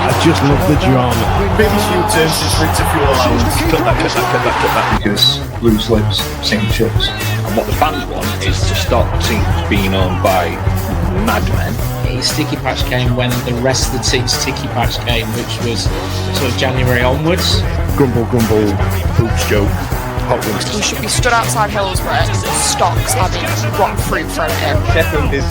I just love the drama. Biggest U-turn since Rita Fuel allowance. Cut that. Because loose lips sink ships. And what the fans want is to stop teams being owned by madmen. His sticky patch came when the rest of the team's sticky patch came, which was sort of January onwards. Grumble, poops joke, hot wings. He should be stood outside Hillsborough, stocks having rotten fruit thrown at him. Sheffield is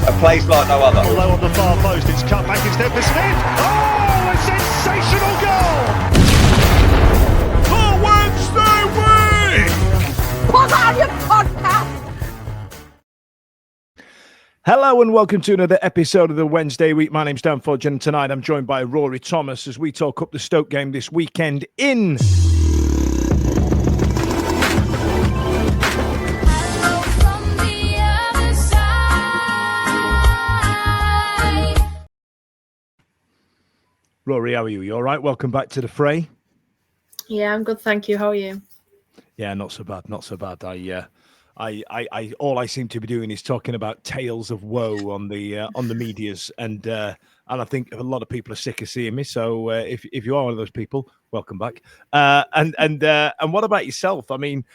a place like no other. Although on the far post, it's cut back instead for Smith. Oh, a sensational goal! The Wednesday week! Put on your podcast! Hello and welcome to another episode of the Wednesday week. My name's Dan Fudge and tonight I'm joined by Rori Thomas as we talk up the Stoke game this weekend in... Rory, how are you? You all right? Welcome back to the fray. Yeah, I'm good, thank you. How are you? Yeah, not so bad. I all I seem to be doing is talking about tales of woe on the medias, and I think a lot of people are sick of seeing me. So if you are one of those people, welcome back. And what about yourself? I mean,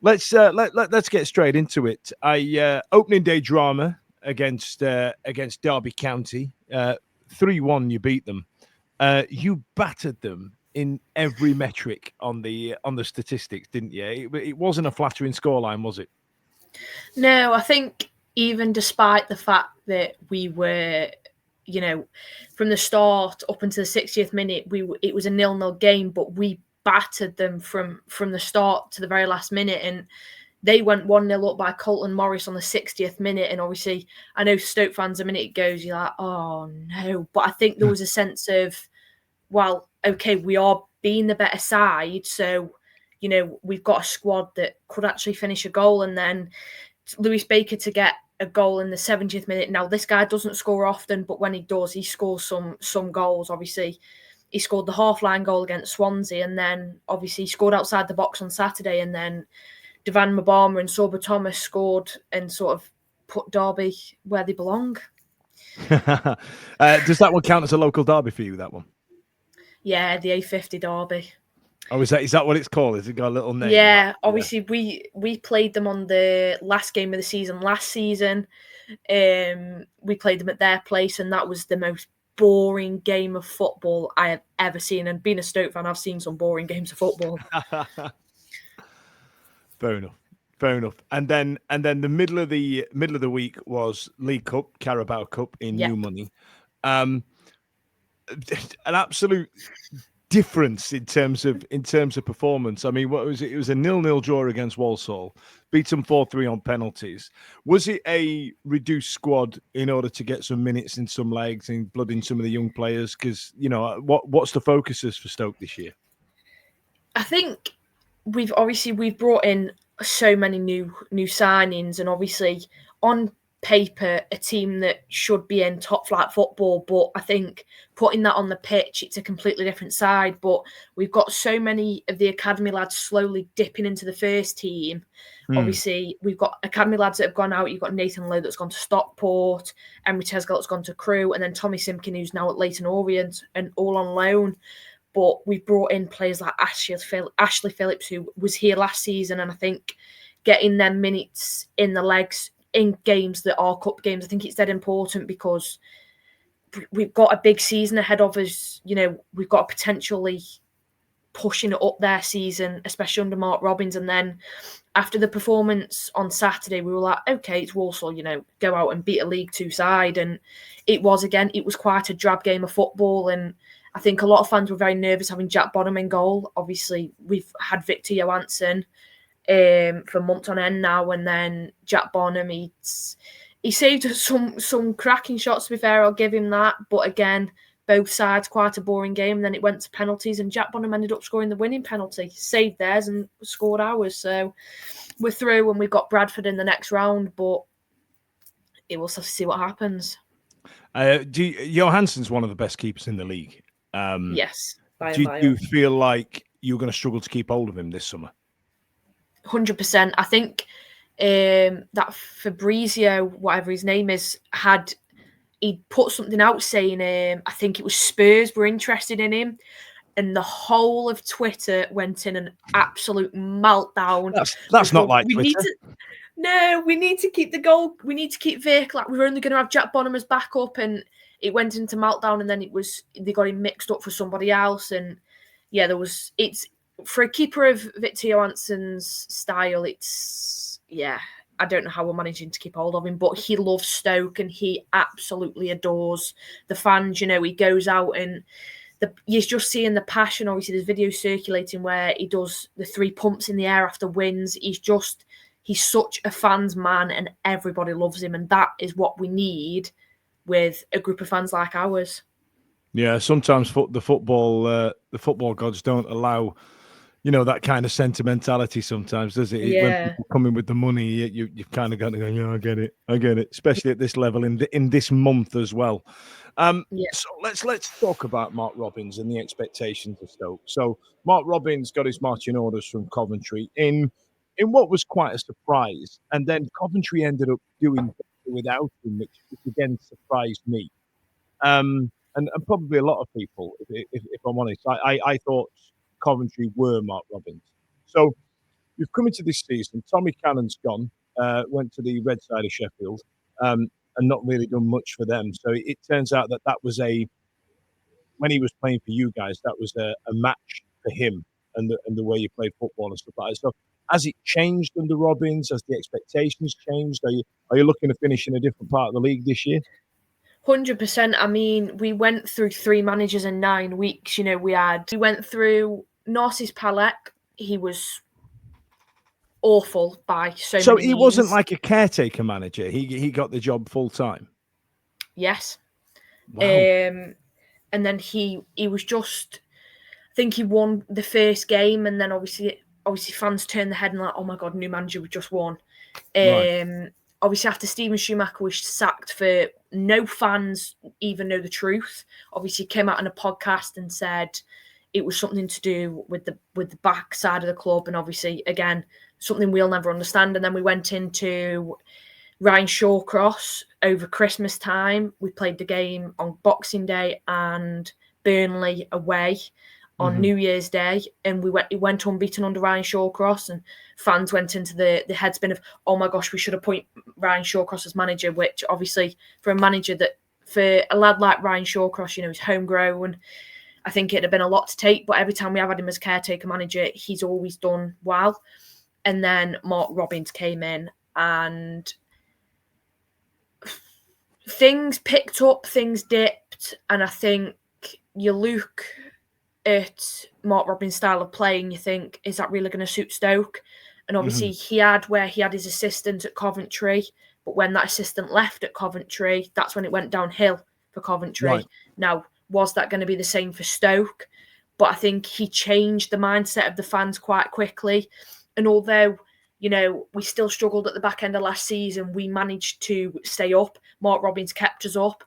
let's get straight into it. Opening day drama against Derby County, 3-1. You beat them. You battered them in every metric on the statistics, didn't you? It wasn't a flattering scoreline, was it? No, I think even despite the fact that we were, from the start up until the 60th minute, it was a 0-0 game, but we battered them from the start to the very last minute, and they went 1-0 up by Colton Morris on the 60th minute. And obviously, I know Stoke fans, a minute it goes, you're like, oh no. But I think there was a sense of, well, okay, we are being the better side, so we've got a squad that could actually finish a goal. And then Lewis Baker to get a goal in the 70th minute. Now, this guy doesn't score often, but when he does, he scores some goals. Obviously, he scored the half-line goal against Swansea, and then obviously he scored outside the box on Saturday, and then Devan Mabama and Rori Thomas scored and sort of put Derby where they belong. Does that one count as a local derby for you, that one? Yeah, the A50 Derby. Oh, is that what it's called? Has it got a little name? Yeah, obviously we played them on the last game of the season last season. We played them at their place, and that was the most boring game of football I have ever seen. And being a Stoke fan, I've seen some boring games of football. Fair enough. And then the middle of the week was League Cup, Carabao Cup in New Money. An absolute difference in terms of performance. I mean, what was it? It was a 0-0 draw against Walsall, beat them 4-3 on penalties. Was it a reduced squad in order to get some minutes in some legs and blood in some of the young players? Because what's the focuses for Stoke this year? I think we've brought in so many new signings, and obviously on paper a team that should be in top flight football, but I think putting that on the pitch, it's a completely different side. But we've got so many of the academy lads slowly dipping into the first team. Obviously we've got academy lads that have gone out. You've got Nathan Lowe that's gone to Stockport, Emery Tesgelt's gone to Crewe, and then Tommy Simpkin, who's now at Leyton Orient, and all on loan. But we've brought in players like Ashley Phillips, who was here last season, and I think getting them minutes in the legs in games that are cup games, I think it's dead important, because we've got a big season ahead of us. We've got potentially pushing it up their season, especially under Mark Robbins. And then after the performance on Saturday, we were like, okay, it's Walsall, go out and beat a League Two side. And it was quite a drab game of football. And I think a lot of fans were very nervous having Jack Bonham in goal. Obviously, we've had Victor Johansson for months on end now, and then Jack Bonham, he saved some cracking shots, to be fair, I'll give him that. But again, both sides, quite a boring game, and then it went to penalties, and Jack Bonham ended up scoring the winning penalty, saved theirs and scored ours. So we're through, and we've got Bradford in the next round, but we'll have to see what happens. Johansson's one of the best keepers in the league. Yes. Do you feel like you're going to struggle to keep hold of him this summer? 100%. I think that Fabrizio, whatever his name is, had he put something out saying, I think it was Spurs were interested in him, and the whole of Twitter went in an absolute meltdown. That's not like Twitter. We need to keep the goal. We need to keep Vic. Like, we're only going to have Jack Bonham as backup, and it went into meltdown. And then they got him mixed up for somebody else. And yeah, it's for a keeper of Victor Johansson's style. I don't know how we're managing to keep hold of him, but he loves Stoke and he absolutely adores the fans. You know, he goes out and you're just seeing the passion. Obviously, there's videos circulating where he does the 3 pumps in the air after wins. He's such a fans man and everybody loves him. And that is what we need with a group of fans like ours. Yeah, sometimes the football gods don't allow, that kind of sentimentality sometimes, does it? Yeah. When people come in with the money, you've kind of got to go, yeah, I get it, especially at this level in this month as well. So let's talk about Mark Robins and the expectations of Stoke. So Mark Robins got his marching orders from Coventry in what was quite a surprise, and then Coventry ended up doing without him, which again surprised me, and probably a lot of people, if I'm honest. I thought Coventry were Mark Robins. So you've come into this season. Tommy Cannon's gone, went to the red side of Sheffield, and not really done much for them. So it turns out that was when he was playing for you guys, that was a match for him and the way you play football and stuff like that. So has it changed under Robins? Has the expectations changed? Are you looking to finish in a different part of the league this year? 100%. I mean, we went through 3 managers in 9 weeks. You know, we went through Narcis Palek. He was awful by so many So he wasn't means. like a caretaker manager. He got the job full time. Yes. Wow. And then he was just, I think he won the first game, and then obviously fans turned their head and like, oh my God, new manager, we just won. Right. Obviously after Steven Schumacher was sacked, for no fans even know the truth. Obviously came out on a podcast and said it was something to do with the back side of the club, and obviously again something we'll never understand. And then we went into Ryan Shawcross over Christmas time. We played the game on Boxing Day and Burnley away on New Year's Day, and it went unbeaten under Ryan Shawcross, and fans went into the headspin of, oh my gosh, we should appoint Ryan Shawcross as manager, which obviously for a manager for a lad like Ryan Shawcross, he's homegrown, I think it'd have been a lot to take, but every time we have had him as caretaker manager, he's always done well. And then Mark Robins came in and things picked up, things dipped, and I think you look at Mark Robins' style of play and you think, is that really going to suit Stoke? And obviously he had his assistant at Coventry, but when that assistant left at Coventry, that's when it went downhill for Coventry. Right. Now, was that going to be the same for Stoke? But I think he changed the mindset of the fans quite quickly. And although, we still struggled at the back end of last season, we managed to stay up. Mark Robins kept us up.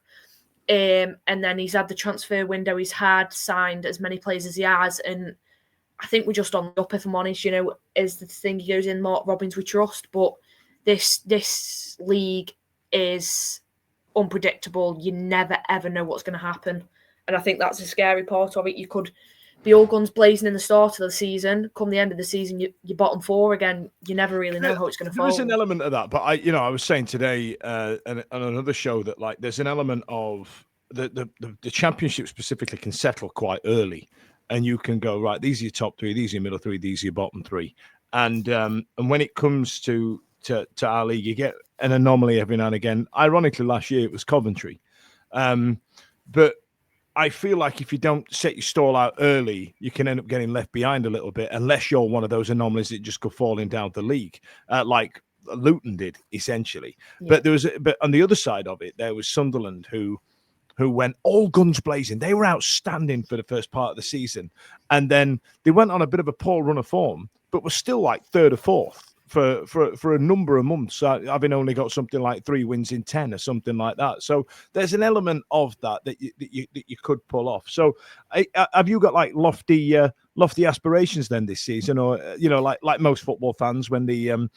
And then he's had the transfer window he's had, signed as many players as he has, and I think we're just on the up, if I'm honest. Is the thing he goes in, Mark Robins we trust, but this league is unpredictable. You never ever know what's going to happen, and I think that's the scary part of it. You could be all guns blazing in the start of the season, come the end of the season, you bottom 4 again. You never really know how it's going to fall. There is an element of that, but I was saying today on another show that like there's an element of the championship specifically can settle quite early, and you can go right. These are your top 3, these are your middle 3, these are your bottom 3, and when it comes to our league, you get an anomaly every now and again. Ironically, last year it was Coventry, but I feel like if you don't set your stall out early, you can end up getting left behind a little bit, unless you're one of those anomalies that just go falling down the league, like Luton did, essentially. Yeah. But on the other side of it, there was Sunderland who went all guns blazing. They were outstanding for the first part of the season, and then they went on a bit of a poor run of form, but were still like 3rd or 4th. For a number of months, having only got something like 3 wins in 10 or something like that. So there's an element of that you could pull off. So have you got like lofty aspirations then this season, or like most football fans when the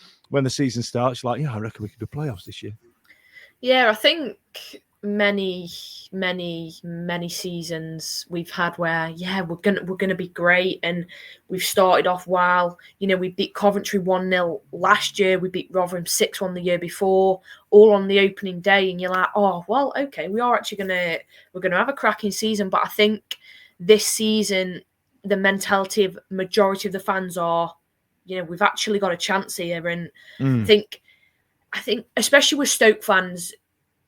season starts, like I reckon we could do playoffs this year? Yeah, I think many seasons we've had where we're gonna be great, and we've started off well. We beat Coventry 1-0 last year, we beat Rotherham 6-1 the year before, all on the opening day, and you're like, oh well, okay, we're gonna have a cracking season. But I think this season the mentality of majority of the fans are, we've actually got a chance here. And I think especially with Stoke fans,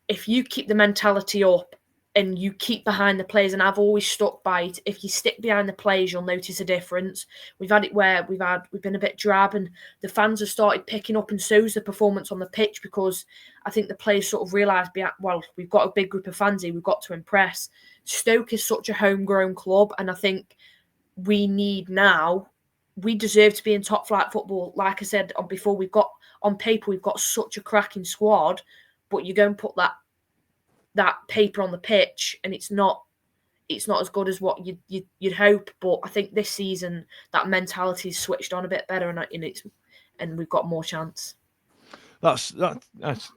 if you keep the mentality up and you keep behind the players, and I've always stuck by it, if you stick behind the players, you'll notice a difference. We've had it where we've been a bit drab, and the fans have started picking up, and so's the performance on the pitch, because I think the players sort of realised, well, we've got a big group of fans here, we've got to impress. Stoke is such a homegrown club, and I think we deserve to be in top flight football. Like I said before, on paper we've got such a cracking squad, but you go and put that paper on the pitch, and it's not as good as what you'd hope. But I think this season that mentality's switched on a bit better, and we've got more chance. That's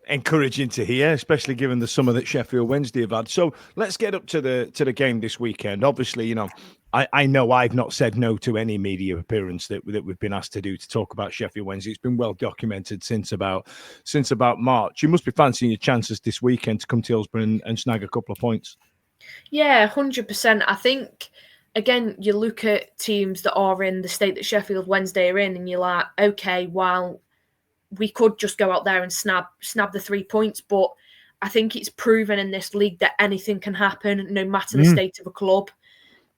encouraging to hear, especially given the summer that Sheffield Wednesday have had. So let's get up to the game this weekend. Obviously, I know I've not said no to any media appearance that we've been asked to do to talk about Sheffield Wednesday. It's been well documented since about March. You must be fancying your chances this weekend to come to Hillsborough and snag a couple of points. Yeah, 100%. I think, again, you look at teams that are in the state that Sheffield Wednesday are in, and you're like, okay, well, we could just go out there and snap the 3 points, but I think it's proven in this league that anything can happen, no matter the state of a club.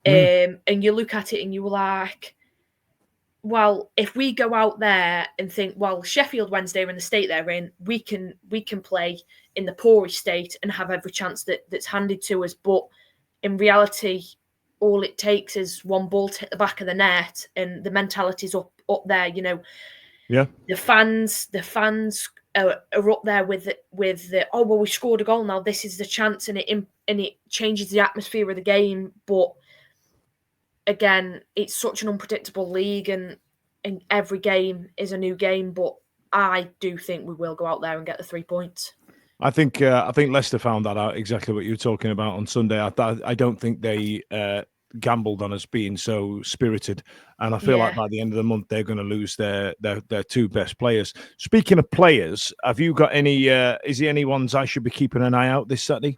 And you look at it and you were like, well, if we go out there and think, well, Sheffield Wednesday are in the state they're in, we can play in the poorest state and have every chance that's handed to us. But in reality, all it takes is one ball to hit the back of the net, and the mentality's up there. Yeah, the fans are up there with the oh well, we scored a goal, now this is the chance, and it changes the atmosphere of the game. But again, it's such an unpredictable league, and every game is a new game. But I do think we will go out there and get the 3 points. I think Leicester found that out, exactly what you were talking about on Sunday. I don't think they gambled on us being so spirited, and I feel like by the end of the month they're going to lose their two best players. Speaking of players, have you got any is there any ones I should be keeping an eye out this Saturday?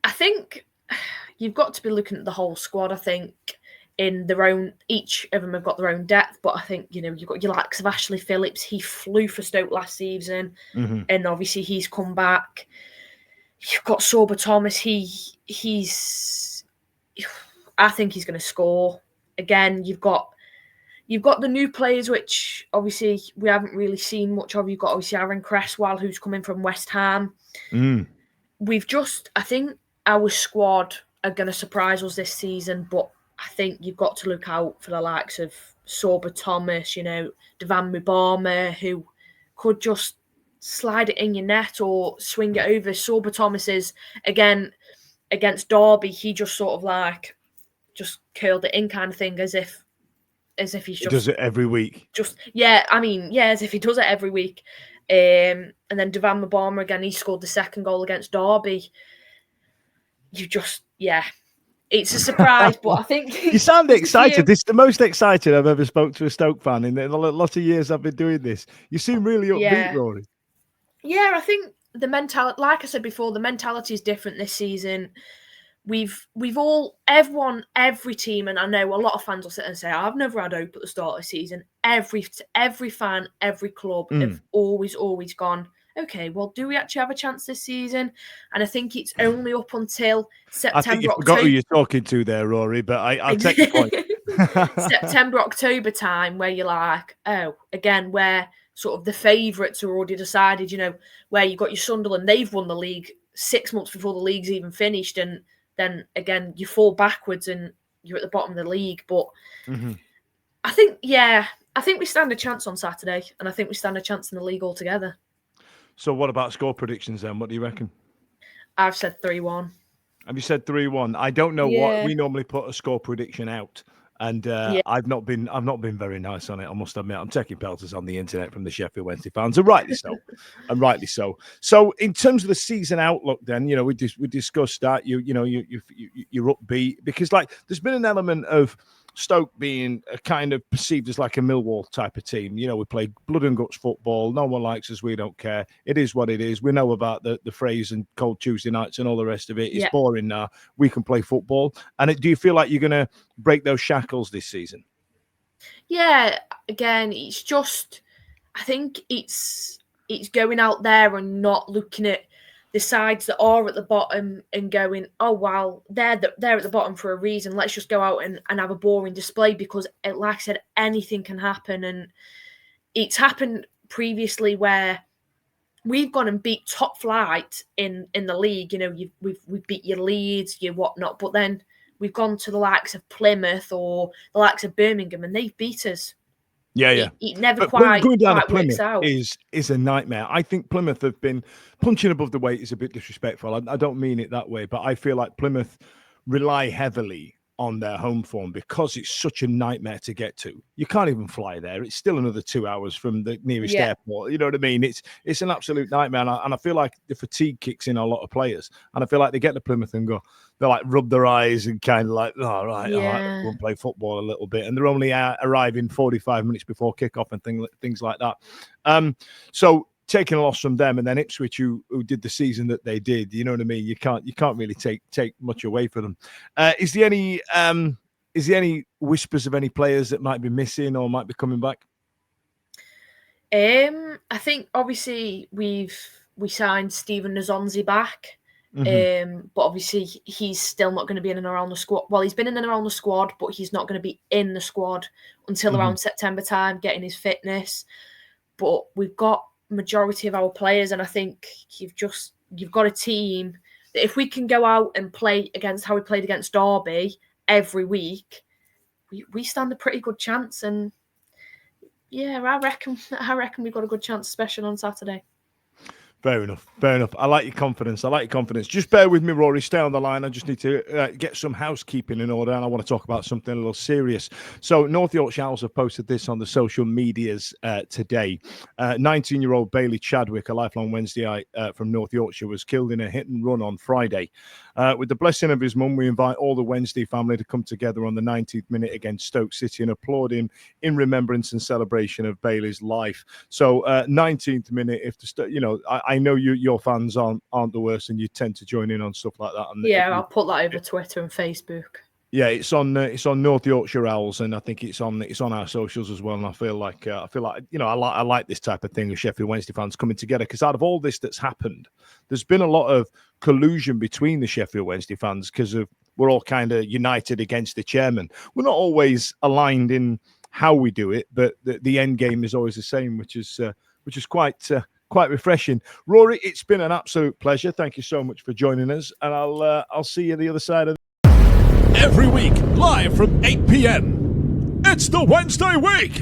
I think you've got to be looking at the whole squad. I think in their own, each of them have got their own depth, but I think you've got your likes of Ashley Phillips. He flew for Stoke last season, and obviously he's come back. You've got Rori Thomas. I think he's going to score. Again, you've got the new players, which obviously we haven't really seen much of. You've got obviously Aaron Cresswell, who's coming from West Ham. I think our squad are going to surprise us this season, but I think you've got to look out for the likes of Rori Thomas, Devan Mubama, who could just slide it in your net or swing it over. Rori Thomas is, again, against Derby, he just sort of just curled it in kind of thing, as if he's just does it every week. As if he does it every week. And then Devan Mubama, again, he scored the second goal against Derby. It's a surprise, but I think you sound excited. This is the most excited I've ever spoke to a Stoke fan in a lot of years I've been doing this. You seem really upbeat, Rory. Yeah, I think the mentality, like I said before, the mentality is different this season. Every team, and I know a lot of fans will sit and say, I've never had hope at the start of the season. Every fan, every club have always gone, okay, well, do we actually have a chance this season? And I think it's only up until September, I think you forgot who you're talking to there, Rory, but I'll take the point. September, October time, where you're like, oh, again, where sort of the favourites are already decided, where you got your Sunderland, they've won the league 6 months before the league's even finished, and then again you fall backwards and you're at the bottom of the league. But I think we stand a chance on Saturday, and I think we stand a chance in the league altogether. So what about score predictions then? What do you reckon? I've said 3-1. Have you said 3-1? I don't know what we normally put a score prediction out And I've not been very nice on it, I must admit. I'm taking pelters on the internet from the Sheffield Wednesday fans, and rightly so. So in terms of the season outlook, then we discussed that you're upbeat because there's been an element of Stoke being a kind of perceived as like a Millwall type of team. We play blood and guts football. No one likes us. We don't care. It is what it is. We know about the phrase and cold Tuesday nights and all the rest of it. It's boring now. We can play football. And do you feel like you're going to break those shackles this season? Yeah. Again, it's just, I think it's going out there and not looking at the sides that are at the bottom and going, oh, wow, they're at the bottom for a reason. Let's just go out and have a boring display because, like I said, anything can happen. And it's happened previously where we've gone and beat top flight in the league. We've beat your Leeds, your whatnot, but then we've gone to the likes of Plymouth or the likes of Birmingham and they've beat us. Yeah. It never but quite going down to works Plymouth out. is a nightmare. I think Plymouth have been punching above the weight is a bit disrespectful. I don't mean it that way, but I feel like Plymouth rely heavily on their home form because it's such a nightmare to get to. You can't even fly there. It's still another 2 hours from the nearest airport. You know what I mean? It's an absolute nightmare. And I feel like the fatigue kicks in a lot of players. And I feel like they get to Plymouth and go, they rub their eyes and kind of like, all right, we'll play football a little bit. And they're only arriving 45 minutes before kickoff and things like that. So taking a loss from them and then Ipswich, who did the season that they did, you know what I mean? You can't really take much away from them. Is there any whispers of any players that might be missing or might be coming back? I think obviously we signed Stephen Nzonzi back. But obviously he's still not going to be in and around the squad. Well, he's been in and around the squad, but he's not going to be in the squad until around September time, getting his fitness. But we've got majority of our players, and I think you've got a team that if we can go out and play against how we played against Derby every week, we stand a pretty good chance. And yeah, I reckon we've got a good chance, especially on Saturday. Fair enough. I like your confidence. Just bear with me, Rory. Stay on the line. I just need to get some housekeeping in order, and I want to talk about something a little serious. So North Yorkshire Owls have posted this on the social medias today. 19-year-old Bailey Chadwick, a lifelong Wednesdayite from North Yorkshire, was killed in a hit and run on Friday. With the blessing of his mum, we invite all the Wednesday family to come together on the 19th minute against Stoke City and applaud him in remembrance and celebration of Bailey's life. So 19th minute, I know your fans aren't the worst, and you tend to join in on stuff like that. I'll put that over Twitter and Facebook. Yeah, it's on North Yorkshire Owls, and I think it's on our socials as well. And I feel like I like this type of thing with Sheffield Wednesday fans coming together, because out of all this that's happened, there's been a lot of collusion between the Sheffield Wednesday fans because we're all kind of united against the chairman. We're not always aligned in how we do it, but the end game is always the same, which is quite refreshing. Rory, it's been an absolute pleasure. Thank you so much for joining us, and I'll see you the other side of every week, live from 8 p.m. It's the Wednesday week,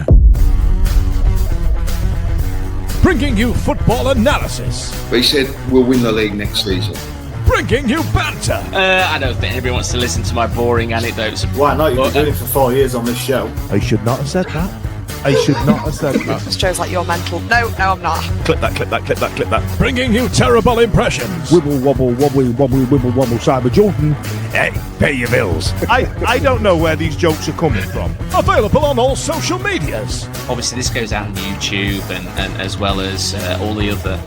bringing you football analysis. They said we'll win the league next season. Bringing you banter. I don't think anybody wants to listen to my boring anecdotes. Why not? You've been doing it for 4 years on this show. I should not have said that. This show's like you're mental. No, I'm not. Clip that. Bringing you terrible impressions. Wibble, wobble, wobbly, wobbly, wibble, wobble, Cyber Jordan. Hey, pay your bills. I don't know where these jokes are coming from. Available on all social medias. Obviously, this goes out on YouTube and as well as all the other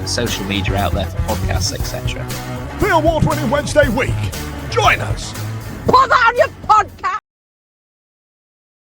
social media out there for podcasts, etc. The award-winning Wednesday week. Join us. Put on your pod